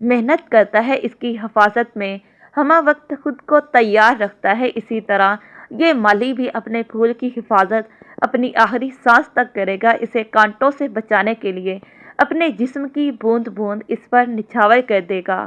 محنت کرتا ہے اس کی حفاظت میں، ہمہ وقت خود کو تیار رکھتا ہے، اسی طرح یہ مالی بھی اپنے پھول کی حفاظت اپنی آخری سانس تک کرے گا، اسے کانٹوں سے بچانے کے لیے اپنے جسم کی بوند بوند اس پر نچھاور کر دے گا،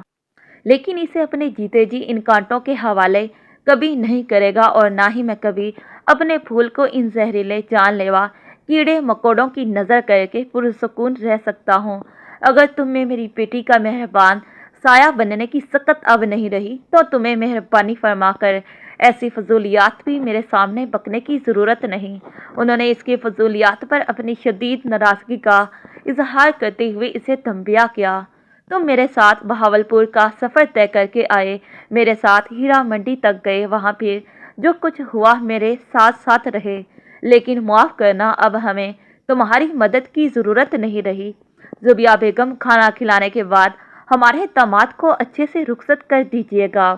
لیکن اسے اپنے جیتے جی ان کانٹوں کے حوالے کبھی نہیں کرے گا، اور نہ ہی میں کبھی اپنے پھول کو ان زہریلے جان لیوا کیڑے مکوڑوں کی نظر کر کے پرسکون رہ سکتا ہوں۔ اگر تم میں میری بیٹی کا مہربان سایہ بننے کی سکت اب نہیں رہی تو تمہیں مہربانی فرما کر ایسی فضولیات بھی میرے سامنے بکنے کی ضرورت نہیں۔ انہوں نے اس کی فضولیات پر اپنی شدید ناراضگی کا اظہار کرتے ہوئے اسے تنبیہ کیا، تم میرے ساتھ بہاولپور کا سفر طے کر کے آئے، میرے ساتھ ہیرا منڈی تک گئے، وہاں پھر جو کچھ ہوا میرے ساتھ ساتھ رہے، لیکن معاف کرنا اب ہمیں تمہاری مدد کی ضرورت نہیں رہی۔ زبیہ بیگم، کھانا کھلانے کے بعد ہمارے داماد کو اچھے سے رخصت کر دیجیے گا۔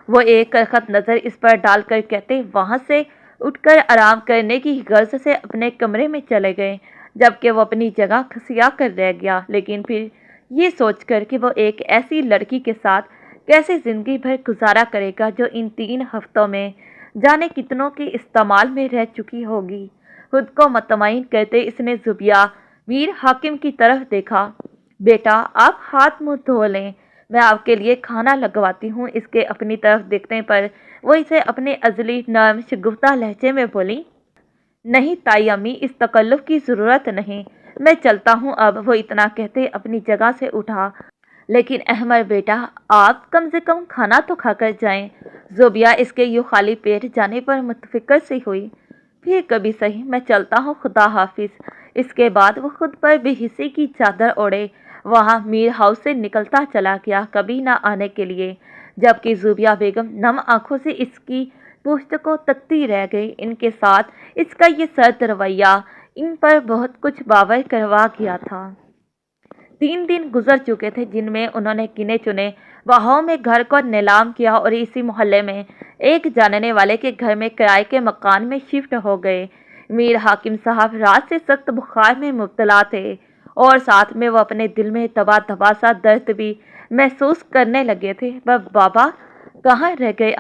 وہ ایک کرخت نظر اس پر ڈال کر کہتے وہاں سے اٹھ کر آرام کرنے کی غرض سے اپنے کمرے میں چلے گئے، جبکہ وہ اپنی جگہ کھسیا کر رہ گیا، لیکن پھر یہ سوچ کر کہ وہ ایک ایسی لڑکی کے ساتھ کیسے زندگی بھر گزارا کرے گا جو ان 3 ہفتوں میں جانے کتنوں کے استعمال میں رہ چکی ہوگی، خود کو مطمئن کرتے اس نے زبیہ میر حاکم کی طرف دیکھا، بیٹا آپ ہاتھ منہ دھو لیں، میں آپ کے لیے کھانا لگواتی ہوں۔ اس کے اپنی طرف دیکھنے پر وہ اسے اپنے ازلی نرم شگفتہ لہجے میں بولی، نہیں تائی امی، اس تکلف کی ضرورت نہیں، میں چلتا ہوں اب۔ وہ اتنا کہتے اپنی جگہ سے اٹھا، لیکن احمر بیٹا آپ کم سے کم کھانا تو کھا کر جائیں۔ زبیہ اس کے یوں خالی پیٹ جانے پر متفکر سی ہوئی، پھر کبھی صحیح، میں چلتا ہوں، خدا حافظ۔ اس کے بعد وہ خود پر بے حسی کی چادر اوڑھے وہاں میر ہاؤس سے نکلتا چلا گیا، کبھی نہ آنے کے لیے، جبکہ زبیہ بیگم نم آنکھوں سے اس کی پشت کو تکتی رہ گئی۔ ان کے ساتھ اس کا یہ سرد رویہ ان پر بہت کچھ باور کروا گیا تھا۔ 3 دن گزر چکے تھے جن میں انہوں نے گنے چنے بہاؤں میں گھر کو نیلام کیا اور اسی محلے میں ایک جاننے والے کے گھر میں کرائے کے مکان میں شفٹ ہو گئے۔ میر حاکم صاحب رات سے سخت بخار میں مبتلا تھے اور ساتھ میں وہ اپنے دل میں دبا دبا سا درد بھی محسوس کرنے لگے تھے۔ بابا کہاں رہ گئے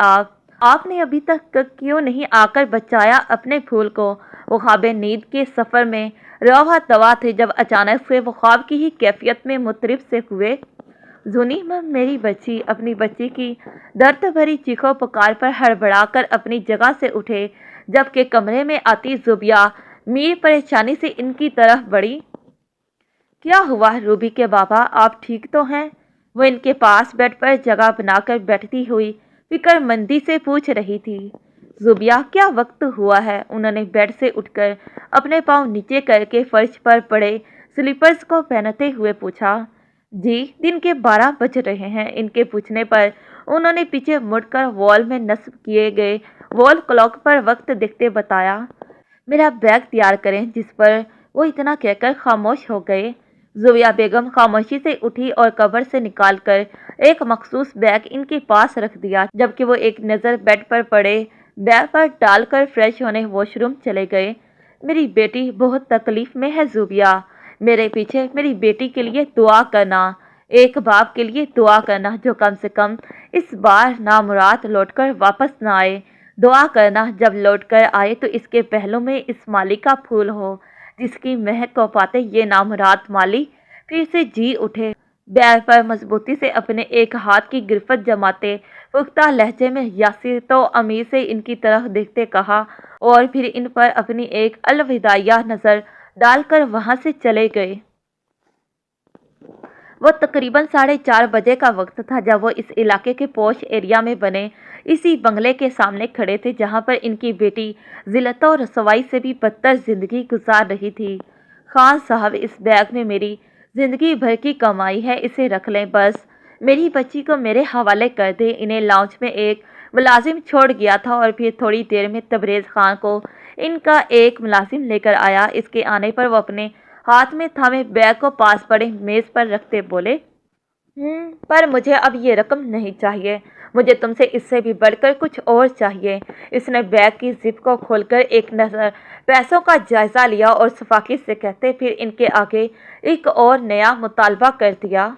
آپ نے ابھی تک کیوں نہیں آ کر بچایا اپنے پھول کو؟ وہ خواب نیند کے سفر میں رواں دوا تھے جب اچانک سے وہ خواب کی ہی کیفیت میں مضطرب سے ہوئے۔ زونی میری بچی، اپنی بچی کی درد بھری چیخو پکار پر ہڑبڑا کر اپنی جگہ سے اٹھے، جبکہ کمرے میں آتی زبیہ میر پریشانی سے ان کی طرف بڑھی۔ کیا ہوا روبی کے بابا، آپ ٹھیک تو ہیں؟ وہ ان کے پاس بیڈ پر جگہ بنا کر بیٹھتی ہوئی فکر مندی سے پوچھ رہی تھی۔ زبیہ کیا وقت ہوا ہے؟ انہوں نے بیڈ سے اٹھ کر اپنے پاؤں نیچے کر کے فرش پر پڑے سلیپرز کو پہنتے ہوئے پوچھا۔ جی دن کے 12 بج رہے ہیں۔ ان کے پوچھنے پر انہوں نے پیچھے مڑ کر وال میں نصب کیے گئے وال کلاک پر وقت دیکھتے بتایا۔ میرا بیگ تیار کریں، جس پر وہ اتنا کہہ کر خاموش ہو گئے۔ زبیہ بیگم خاموشی سے اٹھی اور کبر سے نکال کر ایک مخصوص بیگ ان کے پاس رکھ دیا، جبکہ وہ ایک نظر بیڈ پر پڑے بیگ پر ڈال کر فریش ہونے واش روم چلے گئے۔ میری بیٹی بہت تکلیف میں ہے زبیہ، میرے پیچھے میری بیٹی کے لیے دعا کرنا، ایک باپ کے لیے دعا کرنا جو کم سے کم اس بار نامراد لوٹ کر واپس نہ آئے، دعا کرنا جب لوٹ کر آئے تو اس کے پہلو میں اس مالی کا پھول ہو، جس کی مہک کو پاتے یہ نامراد مالی پھر سے جی اٹھے۔ بیگ پر مضبوطی سے اپنے ایک ہاتھ کی گرفت جماتے پختہ لہجے میں یاسر تو امیر سے ان کی طرف دیکھتے کہا، اور پھر ان پر اپنی ایک الوداعیہ نظر ڈال کر وہاں سے چلے گئے۔ وہ تقریباً 4:30 بجے کا وقت تھا جب وہ اس علاقے کے پوش ایریا میں بنے اسی بنگلے کے سامنے کھڑے تھے جہاں پر ان کی بیٹی ذلت و رسوائی سے بھی بدتر زندگی گزار رہی تھی۔ خان صاحب، اس بیگ میں میری زندگی بھر کی کمائی ہے، اسے رکھ لیں، بس میری بچی کو میرے حوالے کر دیں۔ انہیں لاؤنج میں ایک ملازم چھوڑ گیا تھا اور پھر تھوڑی دیر میں تبریز خان کو ان کا ایک ملازم لے کر آیا۔ اس کے آنے پر وہ اپنے ہاتھ میں تھامے بیگ کو پاس پڑے میز پر رکھتے بولے، پر مجھے اب یہ رقم نہیں چاہیے، مجھے تم سے اس سے بھی بڑھ کر کچھ اور چاہیے۔ اس نے بیگ کی زپ کو کھول کر ایک نظر پیسوں کا جائزہ لیا اور شفقت سے کہتے پھر ان کے آگے ایک اور نیا مطالبہ کر دیا۔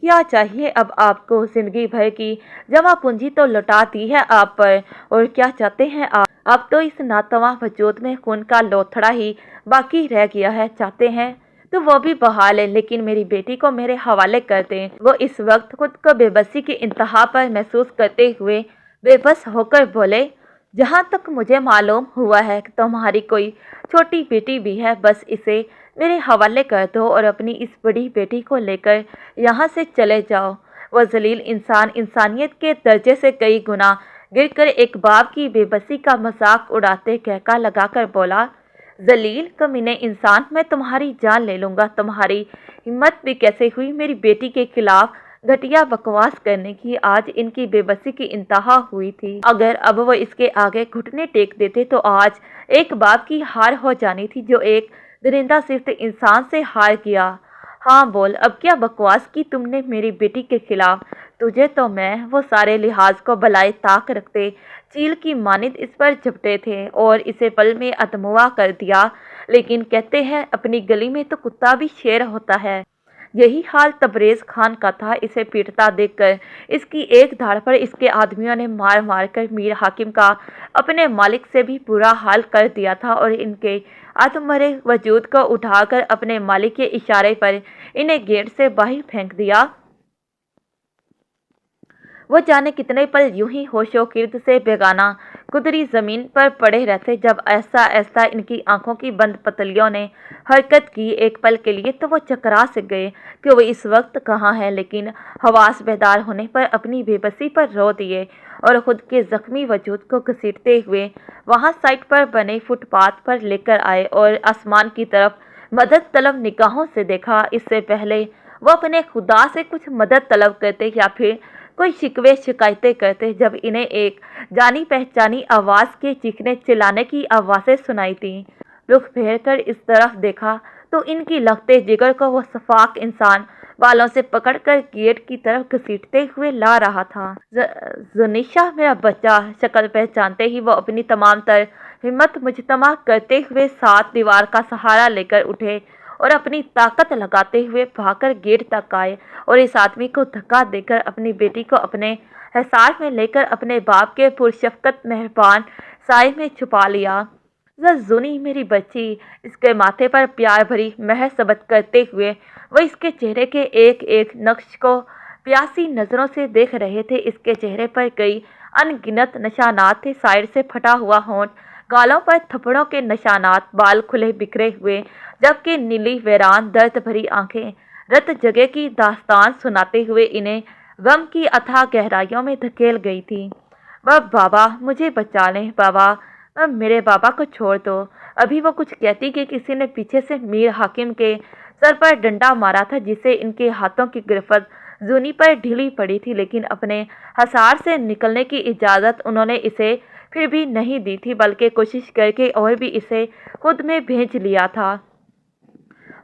کیا چاہیے اب آپ کو؟ زندگی بھر کی جمع پونجی تو لوٹا دی ہے آپ پر، اور کیا چاہتے ہیں آپ؟ اب تو اس ناتواں وجود میں خون کا لوتھڑا ہی باقی رہ گیا ہے۔ چاہتے ہیں تو وہ بھی بہا لیں، لیکن میری بیٹی کو میرے حوالے کر دیں۔ وہ اس وقت خود کو بے بسی کی انتہا پر محسوس کرتے ہوئے بے بس ہو کر بولے، جہاں تک مجھے معلوم ہوا ہے کہ تمہاری کوئی چھوٹی بیٹی بھی ہے، بس اسے میرے حوالے کر دو اور اپنی اس بڑی بیٹی کو لے کر یہاں سے چلے جاؤ۔ وہ ذلیل انسان انسانیت کے درجے سے کئی گنا گر کر ایک باپ کی بے بسی کا مذاق اڑاتے کہکا لگا کر بولا، ذلیل کمینے انسان، میں تمہاری جان لے لوں گا۔ تمہاری ہمت بھی کیسے ہوئی میری بیٹی کے خلاف گھٹیا بکواس کرنے کی؟ آج ان کی بے بسی کی انتہا ہوئی تھی۔ اگر اب وہ اس کے آگے گھٹنے ٹیک دیتے تو آج ایک باپ کی ہار ہو جانی تھی، جو ایک درندہ صرف انسان سے ہار گیا۔ ہاں بول، اب کیا بکواس کی تم نے میری بیٹی کے خلاف؟ تجھے تو میں وہ سارے لحاظ کو بالائے طاق رکھتے چیل کی مانند اس پر جھپٹے تھے اور اسے پل میں ادموا کر دیا، لیکن کہتے ہیں اپنی گلی میں تو کتا بھی شیر ہوتا ہے۔ یہی حال تبریز خان کا تھا۔ اسے پیٹتا دیکھ کر اس کی ایک دھاڑ پر اس کے آدمیوں نے مار مار کر میر حاکم کا اپنے مالک سے بھی برا حال کر دیا تھا، اور ان کے ادمرے وجود کو اٹھا کر اپنے مالک کے اشارے پر انہیں گیٹ سے باہر پھینک دیا۔ وہ جانے کتنے پل یوں ہی ہوش و خرد سے بیگانہ قدری زمین پر پڑے رہتے، جب ایسا ایسا ان کی آنکھوں کی بند پتلیوں نے حرکت کی ایک پل کے لیے تو وہ چکرا سے گئے کہ وہ اس وقت کہاں ہیں، لیکن حواس بیدار ہونے پر اپنی بے بسی پر رو دیے اور خود کے زخمی وجود کو گھسیٹتے ہوئے وہاں سائٹ پر بنے فٹ پاتھ پر لے کر آئے اور آسمان کی طرف مدد طلب نگاہوں سے دیکھا۔ اس سے پہلے وہ اپنے خدا سے کچھ مدد طلب کرتے یا پھر کوئی شکوے شکایتیں کرتے، جب انہیں ایک جانی پہچانی آواز کے چیخنے چلانے کی آوازیں سنائی تیں۔ رخ پھیر کر اس طرف دیکھا تو ان کی لگتے جگر کو وہ شفاق انسان بالوں سے پکڑ کر گیٹ کی طرف گھسیٹتے ہوئے لا رہا تھا۔ زنیشا، میرا بچہ! شکل پہچانتے ہی وہ اپنی تمام تر ہمت مجتمع کرتے ہوئے ساتھ دیوار کا سہارا لے کر اٹھے اور اپنی طاقت لگاتے ہوئے بھاگ کر گیٹ تک آئے اور اس آدمی کو دھکا دے کر اپنی بیٹی کو اپنے حصار میں لے کر اپنے باپ کے پرشفقت مہربان سائے میں چھپا لیا۔ زنی، میری بچی! اس کے ماتھے پر پیار بھری مہر ثبت کرتے ہوئے وہ اس کے چہرے کے ایک ایک نقش کو پیاسی نظروں سے دیکھ رہے تھے۔ اس کے چہرے پر کئی ان گنت نشانات تھے، سائڈ سے پھٹا ہوا ہونٹ، گالوں پر تھپڑوں کے نشانات، بال کھلے بکھرے ہوئے، جبکہ نیلی ویران درد بھری آنکھیں رت جگہ کی داستان سناتے ہوئے انہیں غم کی اتھاہ گہرائیوں میں دھکیل گئی تھی۔ بابا، مجھے بچا لیں بابا، میرے بابا کو چھوڑ دو۔ ابھی وہ کچھ کہتی کہ کسی نے پیچھے سے میر حاکم کے سر پر ڈنڈا مارا تھا، جس سے ان کے ہاتھوں کی گرفت زونی پر ڈھیلی پڑی تھی، لیکن اپنے حصار سے نکلنے کی اجازت انہوں نے اسے پھر بھی نہیں دی تھی، بلکہ کوشش کر کے اور بھی اسے خود میں بھیج لیا تھا۔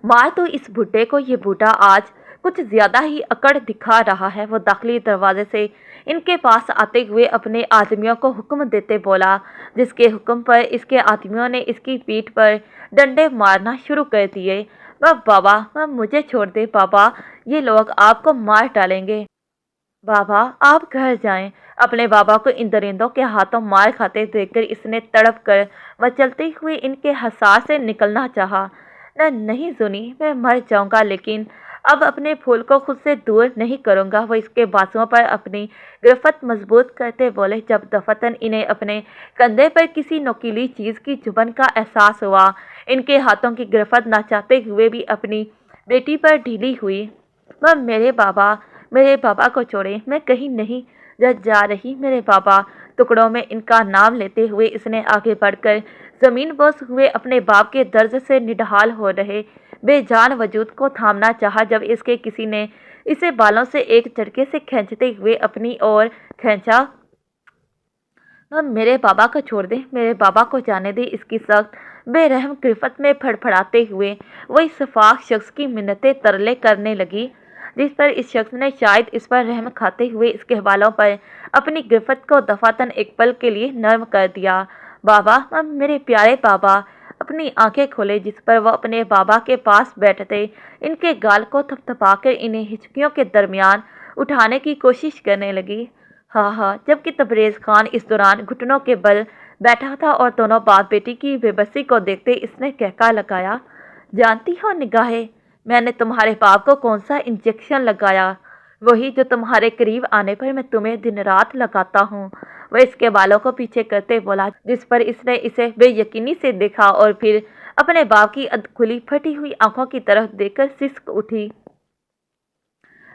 مار تو اس بڈھے کو، یہ بوڑھا آج کچھ زیادہ ہی اکڑ دکھا رہا ہے۔ وہ داخلی دروازے سے ان کے پاس آتے ہوئے اپنے آدمیوں کو حکم دیتے بولا، جس کے حکم پر اس کے آدمیوں نے اس کی پیٹھ پر ڈنڈے مارنا شروع کر دیے۔ بابا، مجھے چھوڑ دے بابا، یہ لوگ آپ کو مار ڈالیں گے۔ بابا، آپ گھر جائیں۔ اپنے بابا کو ان درندوں کے ہاتھوں مار کھاتے دیکھ کر اس نے تڑپ کر مچلتے ہوئے ان کے حصار سے نکلنا چاہا۔ نہیں زنی، میں مر جاؤں گا، لیکن اب اپنے پھول کو خود سے دور نہیں کروں گا۔ وہ اس کے بازوؤں پر اپنی گرفت مضبوط کرتے بولے، جب دفعتاً انہیں اپنے کندھے پر کسی نوکیلی چیز کی چبھن کا احساس ہوا۔ ان کے ہاتھوں کی گرفت نہ چاہتے ہوئے بھی اپنی بیٹی پر ڈھیلی ہوئی۔ میرے بابا کو چھوڑیں، میں کہیں نہیں جا رہی۔ میرے بابا! ٹکڑوں میں ان کا نام لیتے ہوئے اس نے آگے بڑھ کر زمین بوس ہوئے اپنے باپ کے درد سے نڈھال ہو رہے بے جان وجود کو تھامنا چاہا، جب اس کے کسی نے اسے بالوں سے ایک جھٹکے سے کھینچتے ہوئے اپنی اور کھینچا۔ میرے بابا کو چھوڑ دیں، میرے بابا کو جانے دیں۔ اس کی سخت بے رحم گرفت میں پھڑپھڑاتے ہوئے وہ اس شفاق شخص کی منتیں ترلے کرنے لگی، جس پر اس شخص نے شاید اس پر رحم کھاتے ہوئے اس کے بالوں پر اپنی گرفت کو دفعتاً ایک پل کے لیے نرم کر دیا۔ بابا، میرے پیارے بابا! اپنی آنکھیں کھولے جس پر وہ اپنے بابا کے پاس بیٹھتے ان کے گال کو تھپتھپا کر انہیں ہچکیوں کے درمیان اٹھانے کی کوشش کرنے لگی۔ ہاں، جبکہ تبریز خان اس دوران گھٹنوں کے بل بیٹھا تھا اور دونوں باپ بیٹی کی بے بسی کو دیکھتے اس نے کہکا لگایا، جانتی ہو نگاہے، میں نے تمہارے باپ کو کون سا انجیکشن لگایا؟ وہی جو تمہارے قریب آنے پر میں تمہیں دن رات لگاتا ہوں۔ وہ اس کے بالوں کو پیچھے کرتے بولا، جس پر اس نے اسے بے یقینی سے دیکھا اور پھر اپنے باپ کی کھلی پھٹی ہوئی آنکھوں کی طرف دیکھ کر سسک اٹھی۔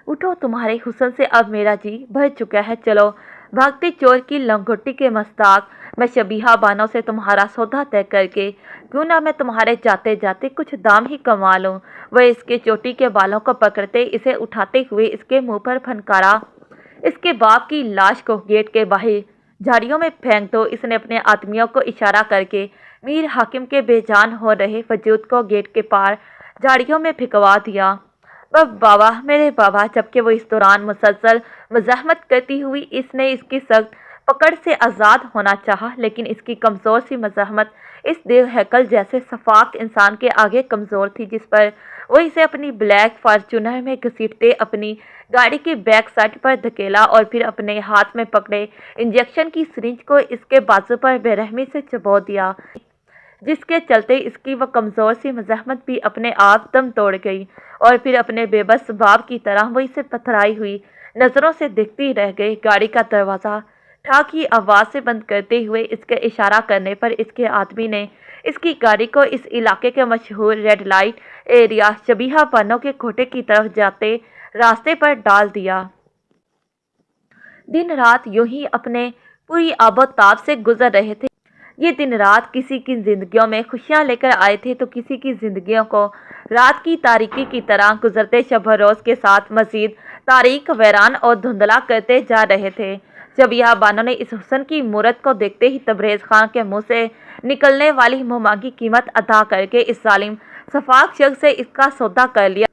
اٹھو، تمہارے حسن سے اب میرا جی بھر چکا ہے، چلو بھاگتے چور کی لنگوٹی کے مصداق میں شبیہہ بانو سے تمہارا سودا طے کر کے کیوں نہ میں تمہارے جاتے جاتے کچھ دام ہی کما لوں۔ وہ اس کے چوٹی کے بالوں کو پکڑتے اسے اٹھاتے ہوئے اس کے منہ پر پھنکارا، اس کے باپ کی لاش کو گیٹ کے باہر جھاڑیوں میں پھینک دو۔ اس نے اپنے آدمیوں کو اشارہ کر کے میر حاکم کے بے جان ہو رہے وجود کو گیٹ کے پار جھاڑیوں میں پھینکوا دیا۔ بابا، میرے بابا! جبکہ وہ اس دوران مسلسل مزاحمت کرتی ہوئی اس نے اس کی سخت پکڑ سے آزاد ہونا چاہا، لیکن اس کی کمزور سی مزاحمت اس دیو ہیکل جیسے شفاف انسان کے آگے کمزور تھی، جس پر وہ اسے اپنی بلیک فارچونر میں گھسیٹتے اپنی گاڑی کی بیک سائڈ پر دھکیلا اور پھر اپنے ہاتھ میں پکڑے انجیکشن کی سرنج کو اس کے بازو پر بے رحمی سے چبو دیا، جس کے چلتے اس کی وہ کمزور سی مزاحمت بھی اپنے آپ دم توڑ گئی اور پھر اپنے بے بس باپ کی طرح وہ اسے پتھرائی ہوئی نظروں سے دیکھتی رہ گئی۔ گاڑی کا دروازہ ٹھاک کی آواز سے بند کرتے ہوئے اس کے اشارہ کرنے پر اس کے آدمی نے اس کی گاڑی کو اس علاقے کے مشہور ریڈ لائٹ ایریا شبیہہ بانو کے کوٹھے کی طرف جاتے راستے پر ڈال دیا۔ دن رات یوں ہی اپنے پوری آب و تاب سے گزر رہے تھے۔ یہ دن رات کسی کی زندگیوں میں خوشیاں لے کر آئے تھے تو کسی کی زندگیوں کو رات کی تاریکی کی طرح گزرتے شب و روز کے ساتھ مزید تاریک، ویران اور دھندلا کرتے جا رہے تھے۔ شبیہہ بانو نے اس حسن کی مورت کو دیکھتے ہی تبریز خان کے منہ سے نکلنے والی منہ مانگی قیمت ادا کر کے اس ظالم شفاق شخص سے اس کا سودا کر لیا،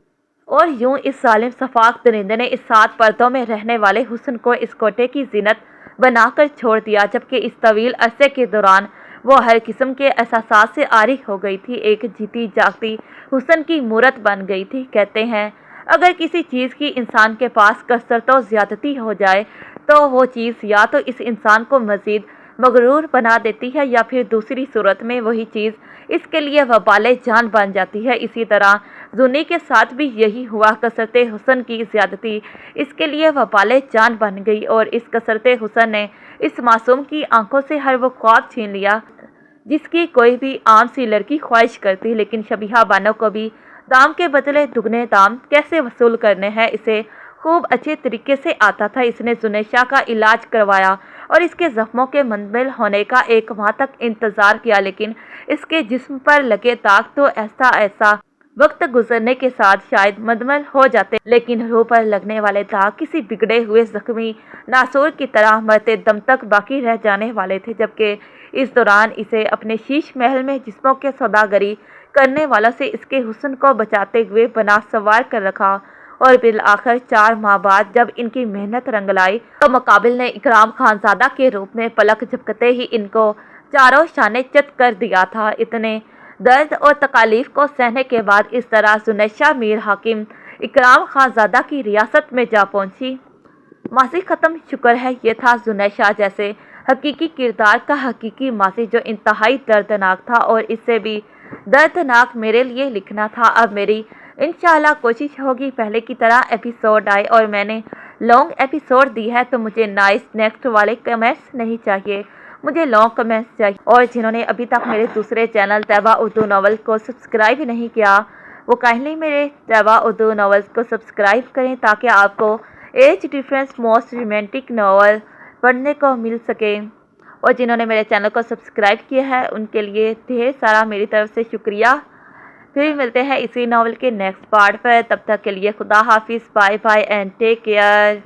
اور یوں اس ظالم شفاق درندے نے اس 7 پردوں میں رہنے والے حسن کو اس کوٹھے کی زینت بنا کر چھوڑ دیا۔ جبکہ اس طویل عرصے کے دوران وہ ہر قسم کے احساسات سے عاری ہو گئی تھی، ایک جیتی جاگتی حسن کی مورت بن گئی تھی۔ کہتے ہیں اگر کسی چیز کی انسان کے پاس کثرت و زیادتی ہو جائے تو وہ چیز یا تو اس انسان کو مزید مغرور بنا دیتی ہے یا پھر دوسری صورت میں وہی چیز اس کے لیے وبال جان بن جاتی ہے۔ اسی طرح زنی کے ساتھ بھی یہی ہوا، کثرت حسن کی زیادتی اس کے لیے وبال جان بن گئی اور اس کثرت حسن نے اس معصوم کی آنکھوں سے ہر وہ خواب چھین لیا جس کی کوئی بھی عام سی لڑکی خواہش کرتی۔ لیکن شبیہہ بانو کو بھی دام کے بدلے دگنے دام کیسے وصول کرنے ہیں اسے خوب اچھے طریقے سے آتا تھا۔ اس نے زنیشا کا علاج کروایا اور اس کے زخموں کے منمل ہونے کا 1 ماہ تک انتظار کیا، لیکن اس کے جسم پر لگے داغ تو ایسا وقت گزرنے کے ساتھ شاید مندمل ہو جاتے، لیکن روح پر لگنے والے داغ کسی بگڑے ہوئے زخمی ناسور کی طرح مرتے دم تک باقی رہ جانے والے تھے۔ جبکہ اس دوران اسے اپنے شیش محل میں جسموں کے سوداگری کرنے والوں سے اس کے حسن کو بچاتے ہوئے بنا سوار کر رکھا، اور بالآخر 4 ماہ بعد جب ان کی محنت رنگ لائی تو مقابل نے اکرام خانزادہ کے روپ میں پلک جھپکتے ہی ان کو چاروں شانے چت کر دیا تھا۔ اتنے درد اور تکالیف کو سہنے کے بعد اس طرح زنیشا میر حاکم اکرام خانزادہ کی ریاست میں جا پہنچی۔ ماضی ختم، شکر ہے یہ تھا زنیشا جیسے حقیقی کردار کا حقیقی ماضی جو انتہائی دردناک تھا، اور اس سے بھی دردناک میرے لیے لکھنا تھا۔ اب میری انشاءاللہ کوشش ہوگی پہلے کی طرح ایپیسوڈ آئے، اور میں نے لانگ ایپیسوڈ دی ہے تو مجھے نائس نیکسٹ والے کمنٹس نہیں چاہیے، مجھے لانگ کمنٹس چاہیے۔ اور جنہوں نے ابھی تک میرے دوسرے چینل طیبہ اردو ناول کو سبسکرائب نہیں کیا وہ کائنڈلی میرے طیبہ اردو ناولز کو سبسکرائب کریں تاکہ آپ کو age difference most romantic novel پڑھنے کو مل سکے۔ اور جنہوں نے میرے چینل کو سبسکرائب کیا ہے ان کے لیے ڈھیر سارا میری طرف سے شکریہ۔ پھر ملتے ہیں اسی ناول کے نیکسٹ پارٹ پر، تب تک کے لیے خدا حافظ، bye bye and take care.